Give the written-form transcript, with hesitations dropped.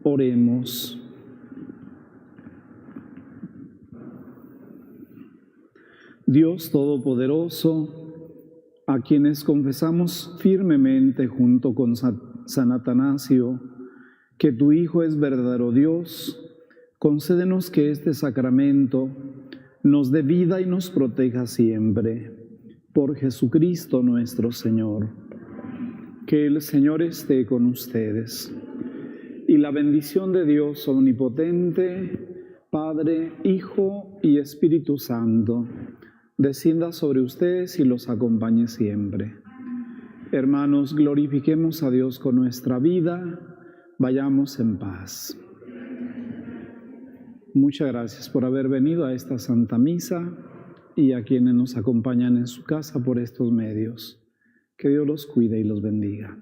Oremos. Dios Todopoderoso, a quienes confesamos firmemente junto con San Atanasio que tu Hijo es verdadero Dios, concédenos que este sacramento nos dé vida y nos proteja siempre. Por Jesucristo nuestro Señor. Que el Señor esté con ustedes. Y la bendición de Dios Omnipotente, Padre, Hijo y Espíritu Santo, descienda sobre ustedes y los acompañe siempre. Hermanos, glorifiquemos a Dios con nuestra vida. Vayamos en paz. Muchas gracias por haber venido a esta Santa Misa y a quienes nos acompañan en su casa por estos medios. Que Dios los cuide y los bendiga.